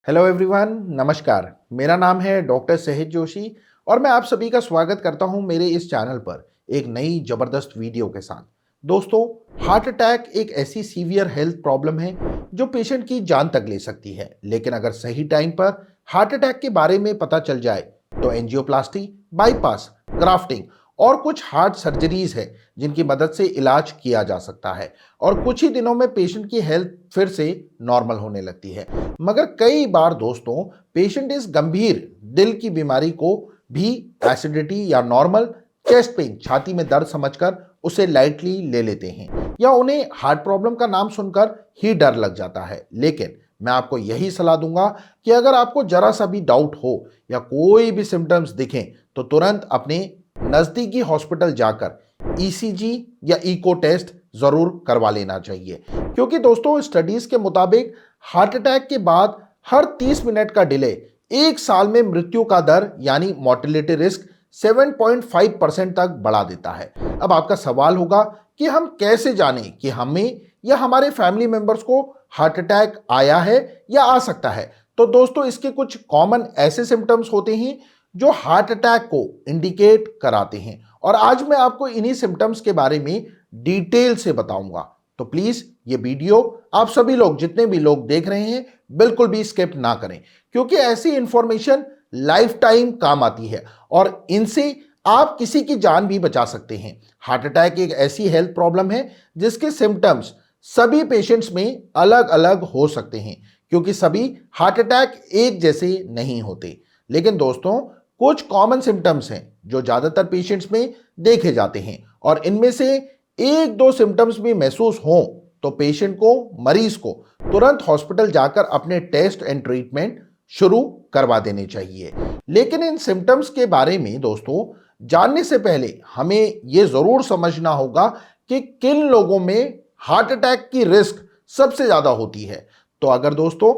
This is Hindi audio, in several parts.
हेलो एवरीवन, नमस्कार। मेरा नाम है डॉक्टर सहित जोशी और मैं आप सभी का स्वागत करता हूं मेरे इस चैनल पर एक नई ज़बरदस्त वीडियो के साथ। दोस्तों, हार्ट अटैक एक ऐसी सीवियर हेल्थ प्रॉब्लम है जो पेशेंट की जान तक ले सकती है। लेकिन अगर सही टाइम पर हार्ट अटैक के बारे में पता चल जाए तो एंजियोप्लास्टी, बाईपास, ग्राफ्टिंग और कुछ हार्ट सर्जरीज है जिनकी मदद से इलाज किया जा सकता है और कुछ ही दिनों में पेशेंट की हेल्थ फिर से नॉर्मल होने लगती है। मगर कई बार दोस्तों, पेशेंट इस गंभीर दिल की बीमारी को भी एसिडिटी या नॉर्मल चेस्ट पेन, छाती में दर्द समझकर उसे लाइटली ले लेते हैं या उन्हें हार्ट प्रॉब्लम का नाम सुनकर ही डर लग जाता है। लेकिन मैं आपको यही सलाह दूंगा कि अगर आपको जरा सा भी डाउट हो या कोई भी सिम्टम्स दिखें तो तुरंत अपने नजदीकी हॉस्पिटल जाकर ईसीजी या इको टेस्ट जरूर करवा लेना चाहिए, क्योंकि दोस्तों स्टडीज के मुताबिक हार्ट अटैक के बाद हर 30 मिनट का डिले एक साल में मृत्यु का दर यानी मोर्टेलिटी रिस्क 7.5% तक बढ़ा देता है। अब आपका सवाल होगा कि हम कैसे जानें कि हमें या हमारे फैमिली मेंबर्स को हार्ट अटैक आया है या आ सकता है। तो दोस्तों, इसके कुछ कॉमन ऐसे सिम्टम्स होते हैं जो हार्ट अटैक को इंडिकेट कराते हैं और आज मैं आपको इन्हीं सिम्टम्स के बारे में डिटेल से बताऊंगा। तो प्लीज ये वीडियो आप सभी लोग, जितने भी लोग देख रहे हैं, बिल्कुल भी स्किप ना करें, क्योंकि ऐसी इंफॉर्मेशन लाइफ टाइम काम आती है और इनसे आप किसी की जान भी बचा सकते हैं। हार्ट अटैक एक ऐसी हेल्थ प्रॉब्लम है जिसके सिम्टम्स सभी पेशेंट्स में अलग अलग हो सकते हैं, क्योंकि सभी हार्ट अटैक एक जैसे नहीं होते। लेकिन दोस्तों, कुछ कॉमन सिम्टम्स हैं जो ज्यादातर पेशेंट्स में देखे जाते हैं और इनमें से एक दो सिम्टम्स भी महसूस हों तो पेशेंट को, मरीज को तुरंत हॉस्पिटल जाकर अपने टेस्ट एंड ट्रीटमेंट शुरू करवा देने चाहिए। लेकिन इन सिम्टम्स के बारे में दोस्तों जानने से पहले हमें यह जरूर समझना होगा कि किन लोगों में हार्ट अटैक की रिस्क सबसे ज्यादा होती है। तो अगर दोस्तों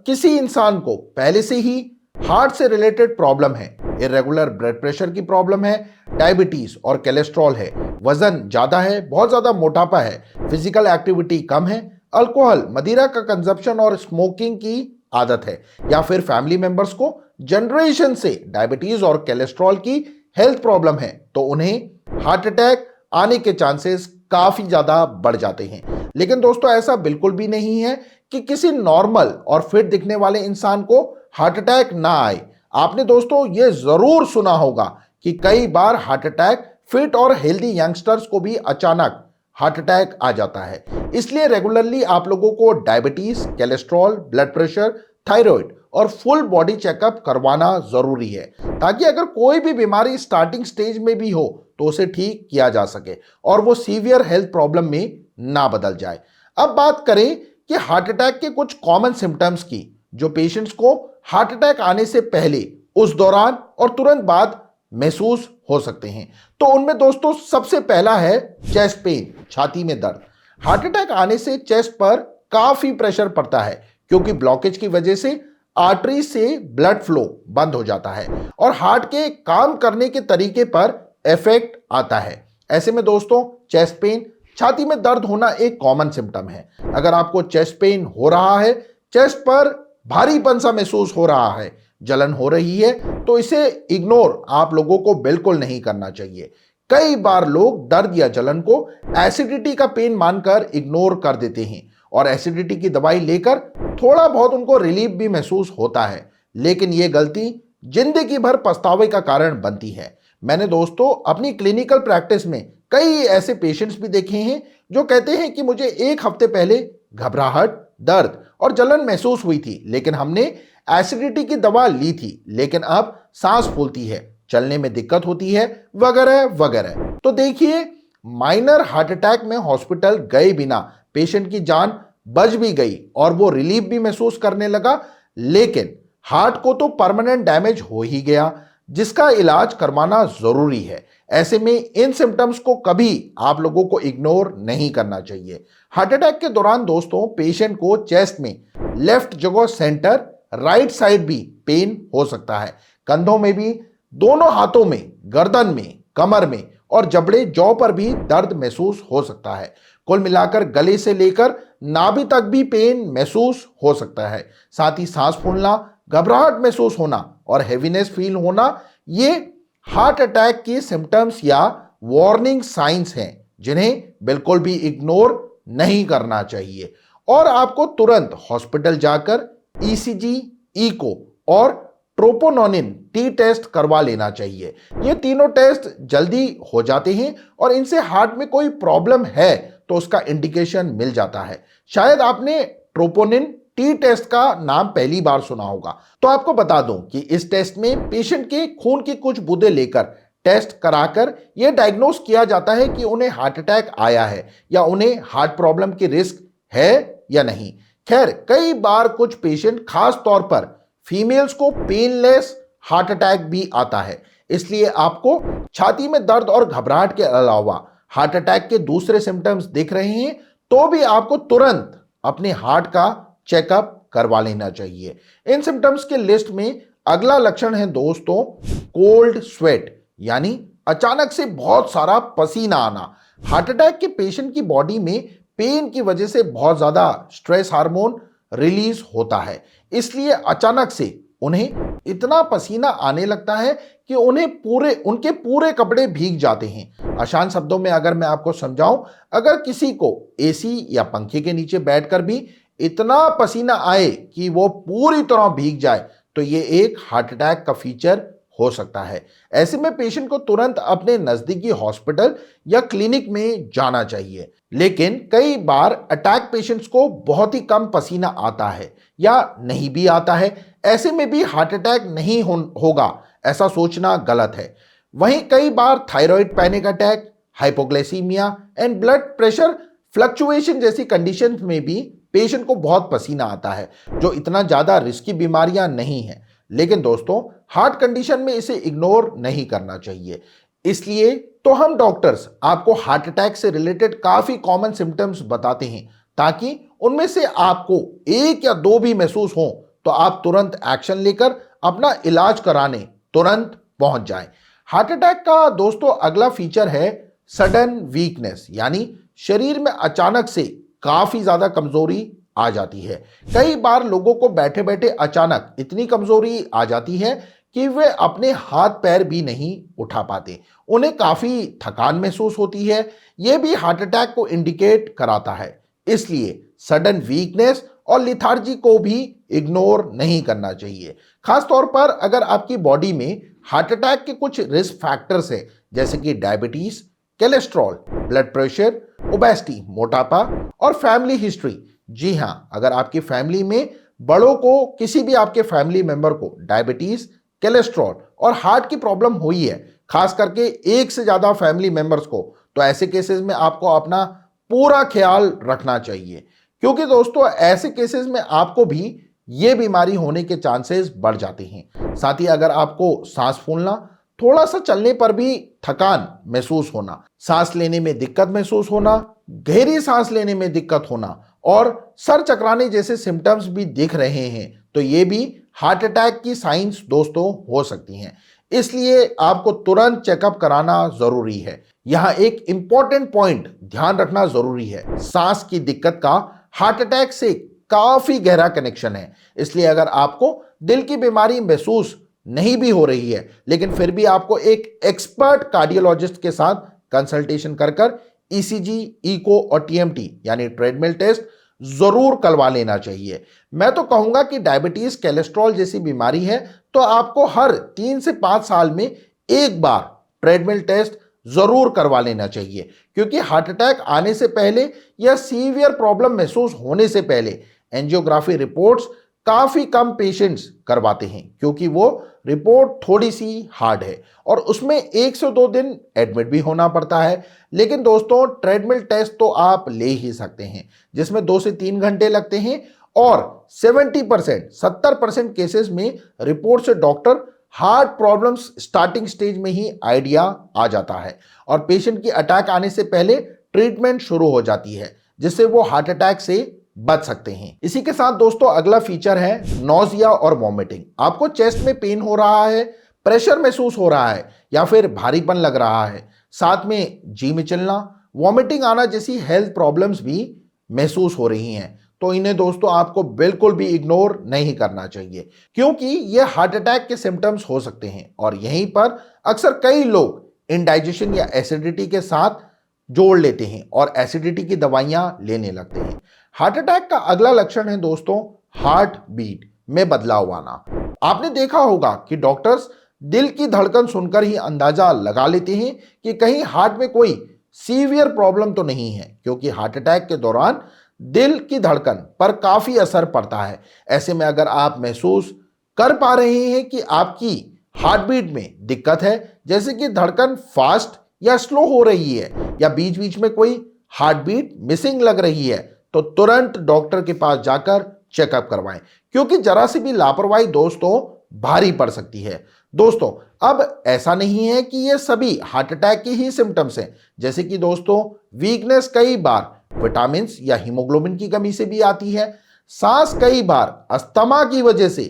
किसी इंसान को पहले से ही हार्ट से रिलेटेड प्रॉब्लम है, इरेगुलर ब्लड प्रेशर की प्रॉब्लम है, डायबिटीज और कोलेस्ट्रॉल है, वजन ज्यादा है, बहुत ज्यादा मोटापा है, फिजिकल एक्टिविटी कम है, अल्कोहल, मदिरा का कंजप्शन और स्मोकिंग की आदत है, या फिर फैमिली मेंबर्स को जनरेशन से डायबिटीज और कोलेस्ट्रॉल की हेल्थ प्रॉब्लम है, तो उन्हें हार्ट अटैक आने के चांसेस काफी ज्यादा बढ़ जाते हैं। लेकिन दोस्तों, ऐसा बिल्कुल भी नहीं है कि किसी नॉर्मल और फिट दिखने वाले इंसान को हार्ट अटैक ना आए। आपने दोस्तों ये जरूर सुना होगा कि कई बार हार्ट अटैक फिट और हेल्दी यंगस्टर्स को भी अचानक हार्ट अटैक आ जाता है। इसलिए रेगुलरली आप लोगों को diabetes, cholesterol, blood pressure, thyroid और फुल बॉडी चेकअप करवाना जरूरी है, ताकि अगर कोई भी बीमारी स्टार्टिंग स्टेज में भी हो तो उसे ठीक किया जा सके और वो सीवियर हेल्थ प्रॉब्लम में ना बदल जाए। अब बात करें कि हार्ट अटैक के कुछ कॉमन सिम्टम्स की, जो पेशेंट्स को हार्ट अटैक आने से पहले, उस दौरान और तुरंत बाद महसूस हो सकते हैं। तो उनमें दोस्तों सबसे पहला है चेस्ट पेन, छाती में दर्द। हार्ट अटैक आने से चेस्ट पर काफी प्रेशर पड़ता है, क्योंकि ब्लॉकेज की वजह से आर्टरी से ब्लड फ्लो बंद हो जाता है और हार्ट के काम करने के तरीके पर इफेक्ट आता है। ऐसे में दोस्तों चेस्ट पेन, छाती में दर्द होना एक कॉमन सिम्टम है। अगर आपको चेस्ट पेन हो रहा है, चेस्ट पर भारीपन सा महसूस हो रहा है, जलन हो रही है, तो इसे इग्नोर आप लोगों को बिल्कुल नहीं करना चाहिए। कई बार लोग दर्द या जलन को एसिडिटी का पेन मानकर इग्नोर कर देते हैं और एसिडिटी की दवाई लेकर थोड़ा बहुत उनको रिलीफ भी महसूस होता है, लेकिन यह गलती जिंदगी भर पछतावे का कारण बनती है। मैंने दोस्तों अपनी क्लिनिकल प्रैक्टिस में कई ऐसे पेशेंट्स भी देखे हैं जो कहते हैं कि मुझे एक हफ्ते पहले घबराहट, दर्द और जलन महसूस हुई थी, लेकिन हमने एसिडिटी की दवा ली थी, लेकिन अब सांस फूलती है, चलने में दिक्कत होती है, वगैरह वगैरह। तो देखिए, माइनर हार्ट अटैक में हॉस्पिटल गए बिना पेशेंट की जान बच भी गई और वो रिलीफ भी महसूस करने लगा, लेकिन हार्ट को तो परमानेंट डैमेज हो ही गया, जिसका इलाज करवाना जरूरी है। ऐसे में इन सिम्टम्स को कभी आप लोगों को इग्नोर नहीं करना चाहिए। हार्ट अटैक के दौरान दोस्तों पेशेंट को चेस्ट में लेफ्ट जगह सेंटर, राइट साइड भी पेन हो सकता है, कंधों में भी, दोनों हाथों में, गर्दन में, कमर में और जबड़े, जॉ पर भी दर्द महसूस हो सकता है। कुल मिलाकर गले से लेकर नाभि तक भी पेन महसूस हो सकता है। साथ ही सांस फूलना, घबराहट महसूस होना और हेवीनेस फील होना, ये हार्ट अटैक के सिम्टम्स या वार्निंग साइंस हैं जिन्हें बिल्कुल भी इग्नोर नहीं करना चाहिए और आपको तुरंत हॉस्पिटल जाकर ईसीजी, इको और ट्रोपोनोनिन टी टेस्ट करवा लेना चाहिए। ये तीनों टेस्ट जल्दी हो जाते हैं और इनसे हार्ट में कोई प्रॉब्लम है तो उसका इंडिकेशन मिल जाता है। शायद आपने ट्रोपोनिन टी टेस्ट का नाम पहली बार सुना होगा, तो आपको बता दूं कि इस टेस्ट में पेशेंट के खून की कुछ बूंदें लेकर टेस्ट कराकर यह डायग्नोस किया जाता है कि उन्हें हार्ट अटैक आया है या उन्हें हार्ट प्रॉब्लम की रिस्क है या नहीं। खैर, कई बार कुछ पेशेंट, खास तौर पर फीमेल्स को पेनलेस हार्ट अटैक भी आता है, इसलिए आपको छाती में दर्द और घबराहट के अलावा हार्ट अटैक के दूसरे सिम्टम्स दिख रहे हैं तो भी आपको तुरंत अपने हार्ट का चेकअप करवा लेना चाहिए। इन सिम्टम्स के लिस्ट में अगला लक्षण है दोस्तों कोल्ड स्वेट, यानी अचानक से बहुत सारा पसीना आना। हार्ट अटैक के पेशेंट की बॉडी में पेन की वजह से बहुत ज्यादा स्ट्रेस हार्मोन रिलीज होता है, इसलिए अचानक से उन्हें इतना पसीना आने लगता है कि उनके पूरे कपड़े भीग जाते हैं। आसान शब्दों में अगर मैं आपको समझाऊं, अगर किसी को एसी या पंखे के नीचे बैठकर भी इतना पसीना आए कि वो पूरी तरह भीग जाए तो ये एक हार्ट अटैक का फीचर हो सकता है। ऐसे में पेशेंट को तुरंत अपने नजदीकी हॉस्पिटल या क्लिनिक में जाना चाहिए। लेकिन कई बार अटैक पेशेंट्स को बहुत ही कम पसीना आता है या नहीं भी आता है, ऐसे में भी हार्ट अटैक नहीं होगा ऐसा सोचना गलत है। वहीं कई बार thyroid panic attack, hypoglycaemia and blood pressure fluctuation जैसी कंडीशंस में भी पेशेंट को बहुत पसीना आता है, जो इतना ज्यादा रिस्की बीमारियां नहीं है। लेकिन दोस्तों, हार्ट कंडीशन में इसे इग्नोर नहीं करना चाहिए। इसलिए तो हम डॉक्टर्स आपको हार्ट अटैक से रिलेटेड काफी कॉमन सिम्टम्स बताते हैं ताकि उनमें से आपको एक या दो भी महसूस हो तो आप तुरंत एक्शन लेकर अपना इलाज कराने तुरंत पहुंच जाएं। हार्ट अटैक का दोस्तों अगला फीचर है सडन वीकनेस, यानी शरीर में अचानक से काफी ज्यादा कमजोरी आ जाती है। कई बार लोगों को बैठे बैठे अचानक इतनी कमजोरी आ जाती है कि वे अपने हाथ पैर भी नहीं उठा पाते, उन्हें काफी थकान महसूस होती है। यह भी हार्ट अटैक को इंडिकेट कराता है। इसलिए सडन वीकनेस और लिथार्जी को भी इग्नोर नहीं करना चाहिए, खासतौर पर अगर आपकी बॉडी में हार्ट अटैक के कुछ रिस्क फैक्टर्स हैं जैसे कि diabetes, cholesterol, blood pressure, obesity, मोटापा और फैमिली हिस्ट्री। जी हां, अगर आपकी फैमिली में बड़ों को, किसी भी आपके फैमिली मेंबर को डायबिटीज, कोलेस्ट्रॉल और हार्ट की प्रॉब्लम हुई है, खास करके एक से ज्यादा फैमिली मेंबर्स को, तो ऐसे केसेस में आपको अपना पूरा ख्याल रखना चाहिए, क्योंकि दोस्तों ऐसे केसेस में आपको भी ये बीमारी होने के चांसेस बढ़ जाते हैं। साथ ही अगर आपको सांस फूलना, थोड़ा सा चलने पर भी थकान महसूस होना, सांस लेने में दिक्कत महसूस होना, गहरी सांस लेने में दिक्कत होना और सर चकराने जैसे सिम्टम्स भी दिख रहे हैं तो ये भी हार्ट अटैक की साइंस दोस्तों हो सकती हैं। इसलिए आपको तुरंत चेकअप कराना जरूरी है। यहां एक इंपॉर्टेंट पॉइंट ध्यान रखना जरूरी है, सांस की दिक्कत का हार्ट अटैक से काफी गहरा कनेक्शन है। इसलिए अगर आपको दिल की बीमारी महसूस नहीं भी हो रही है लेकिन फिर भी आपको एक एक्सपर्ट कार्डियोलॉजिस्ट के साथ कंसल्टेशन कर ईसीजी, इको और टीएमटी यानी ट्रेडमिल टेस्ट जरूर करवा लेना चाहिए। मैं तो कहूंगा कि डायबिटीज, कोलेस्ट्रॉल जैसी बीमारी है तो आपको हर 3 से 5 साल में एक बार ट्रेडमिल टेस्ट जरूर करवा लेना चाहिए, क्योंकि हार्ट अटैक आने से पहले या सीवियर प्रॉब्लम महसूस होने से पहले एंजियोग्राफी रिपोर्ट्स काफी कम पेशेंट्स करवाते हैं, क्योंकि वो रिपोर्ट थोड़ी सी हार्ड है और उसमें 1 से 2 दिन एडमिट भी होना पड़ता है। लेकिन दोस्तों ट्रेडमिल टेस्ट तो आप ले ही सकते हैं, जिसमें 2 से 3 घंटे लगते हैं और 70% केसेस में रिपोर्ट से doctor heart problems starting stage में ही आइडिया आ जाता है और पेशेंट की अटैक आने से पहले ट्रीटमेंट शुरू हो जाती है, जिससे वो हार्ट अटैक से बच सकते हैं। इसी के साथ दोस्तों अगला फीचर है नोजिया और वॉमिटिंग। आपको चेस्ट में पेन हो रहा है, प्रेशर महसूस हो रहा है या फिर भारीपन लग रहा है, साथ में जी में चलना, वॉमिटिंग आना जैसी हेल्थ प्रॉब्लम्स भी महसूस हो रही हैं तो इन्हें दोस्तों आपको बिल्कुल भी इग्नोर नहीं करना चाहिए, क्योंकि ये हार्ट अटैक के सिम्टम्स हो सकते हैं और यहीं पर अक्सर कई लोग इंडाइजेशन या एसिडिटी के साथ जोड़ लेते हैं और एसिडिटी की दवाइयां लेने लगते हैं। हार्ट अटैक का अगला लक्षण है दोस्तों हार्ट बीट में बदलाव आना। आपने देखा होगा कि डॉक्टर्स दिल की धड़कन सुनकर ही अंदाजा लगा लेते हैं कि कहीं हार्ट में कोई सीवियर प्रॉब्लम तो नहीं है, क्योंकि हार्ट अटैक के दौरान दिल की धड़कन पर काफी असर पड़ता है। ऐसे में अगर आप महसूस कर पा रहे हैं कि आपकी हार्ट बीट में दिक्कत है, जैसे कि धड़कन फास्ट या स्लो हो रही है या बीच बीच में कोई हार्ट बीट मिसिंग लग रही है, तो तुरंत डॉक्टर के पास जाकर चेकअप करवाएं, क्योंकि जरा सी भी लापरवाही दोस्तों भारी पड़ सकती है। दोस्तों अब ऐसा नहीं है कि ये सभी हार्ट अटैक के ही सिम्टम्स हैं, जैसे कि दोस्तों वीकनेस कई बार विटामिन या हीमोग्लोबिन की कमी से भी आती है। सांस कई बार अस्थमा की वजह से,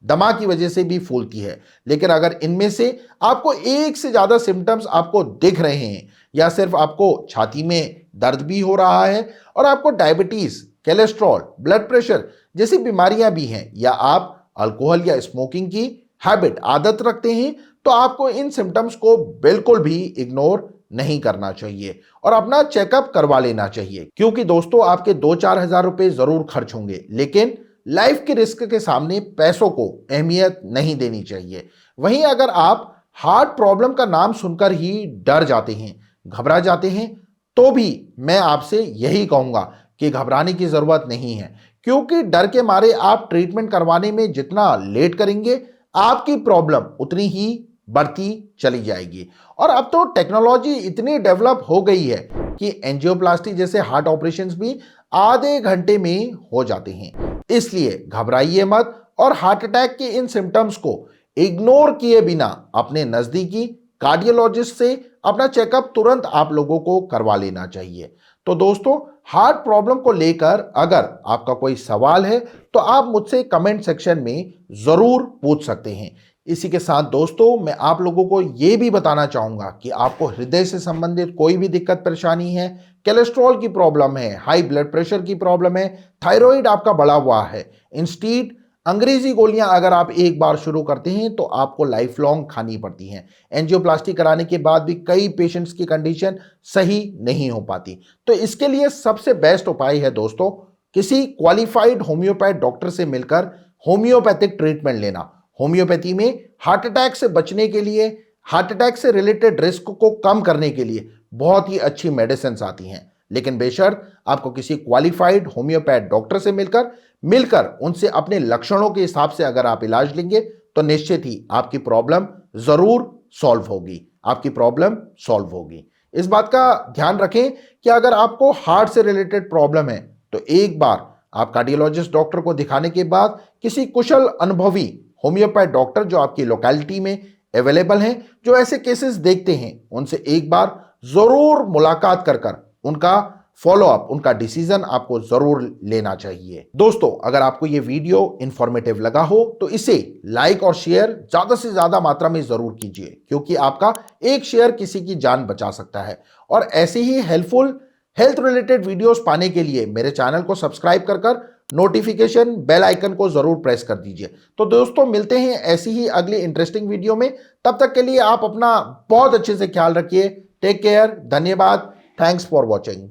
दमा की वजह से भी फूलती है। लेकिन अगर इनमें से आपको एक से ज्यादा सिम्टम्स आपको दिख रहे हैं या सिर्फ आपको छाती में दर्द भी हो रहा है और आपको डायबिटीज, कोलेस्ट्रॉल, ब्लड प्रेशर जैसी बीमारियां भी हैं या आप अल्कोहल या स्मोकिंग की हैबिट, आदत रखते हैं, तो आपको इन सिम्टम्स को बिल्कुल भी इग्नोर नहीं करना चाहिए और अपना चेकअप करवा लेना चाहिए, क्योंकि दोस्तों आपके 2-4 हजार रुपए जरूर खर्च होंगे, लेकिन लाइफ के रिस्क के सामने पैसों को अहमियत नहीं देनी चाहिए। वहीं अगर आप हार्ट प्रॉब्लम का नाम सुनकर ही डर जाते हैं, घबरा जाते हैं, तो भी मैं आपसे यही कहूंगा कि घबराने की जरूरत नहीं है, क्योंकि डर के मारे आप ट्रीटमेंट करवाने में जितना लेट करेंगे आपकी प्रॉब्लम उतनी ही बढ़ती चली जाएगी। और अब तो टेक्नोलॉजी इतनी डेवलप हो गई है कि एंजियोप्लास्टी जैसे हार्ट ऑपरेशंस भी आधे घंटे में हो जाते हैं। इसलिए घबराइए मत और हार्ट अटैक के इन सिम्टम्स को इग्नोर किए बिना अपने नजदीकी कार्डियोलॉजिस्ट से अपना चेकअप तुरंत आप लोगों को करवा लेना चाहिए। तो दोस्तों हार्ट प्रॉब्लम को लेकर अगर आपका कोई सवाल है तो आप मुझसे कमेंट सेक्शन में जरूर पूछ सकते हैं। इसी के साथ दोस्तों मैं आप लोगों को यह भी बताना चाहूंगा कि आपको हृदय से संबंधित कोई भी दिक्कत परेशानी है, कोलेस्ट्रॉल की प्रॉब्लम है, हाई ब्लड प्रेशर की प्रॉब्लम है, थायराइड आपका बढ़ा हुआ है, इंस्टीड अंग्रेजी गोलियां अगर आप एक बार शुरू करते हैं तो आपको लाइफ लॉन्ग खानी पड़ती हैं। एंजियोप्लास्टी कराने के बाद भी कई पेशेंट्स की कंडीशन सही नहीं हो पाती, तो इसके लिए सबसे बेस्ट उपाय है दोस्तों किसी क्वालिफाइड होम्योपैथ डॉक्टर से मिलकर होम्योपैथिक ट्रीटमेंट लेना। होम्योपैथी में हार्ट अटैक से बचने के लिए, हार्ट अटैक से रिलेटेड रिस्क को कम करने के लिए बहुत ही अच्छी मेडिसिन आती हैं, लेकिन बेशर्त आपको किसी क्वालिफाइड होम्योपैथ डॉक्टर से मिलकर उनसे अपने लक्षणों के हिसाब से अगर आप इलाज लेंगे तो निश्चित ही आपकी प्रॉब्लम जरूर सॉल्व होगी, आपकी प्रॉब्लम सॉल्व होगी। इस बात का ध्यान रखें कि अगर आपको हार्ट से रिलेटेड प्रॉब्लम है तो एक बार आप कार्डियोलॉजिस्ट डॉक्टर को दिखाने के बाद किसी कुशल अनुभवी होम्योपैथ डॉक्टर जो आपकी लोकेलिटी में अवेलेबल हैं, जो ऐसे केसेस देखते हैं, उनसे एक बार जरूर मुलाकात कर उनका फॉलोअप, उनका डिसीजन आपको जरूर लेना चाहिए। दोस्तों अगर आपको यह वीडियो इंफॉर्मेटिव लगा हो तो इसे लाइक और शेयर ज्यादा से ज्यादा मात्रा में जरूर कीजिए, क्योंकि आपका एक शेयर किसी की जान बचा सकता है। और ऐसे ही हेल्पफुल हेल्थ रिलेटेड वीडियोस पाने के लिए मेरे चैनल को सब्सक्राइब कर नोटिफिकेशन बेल आइकन को जरूर प्रेस कर दीजिए। तो दोस्तों मिलते हैं ऐसी ही अगली इंटरेस्टिंग वीडियो में, तब तक के लिए आप अपना बहुत अच्छे से ख्याल रखिए। टेक केयर, धन्यवाद, थैंक्स फॉर वॉचिंग।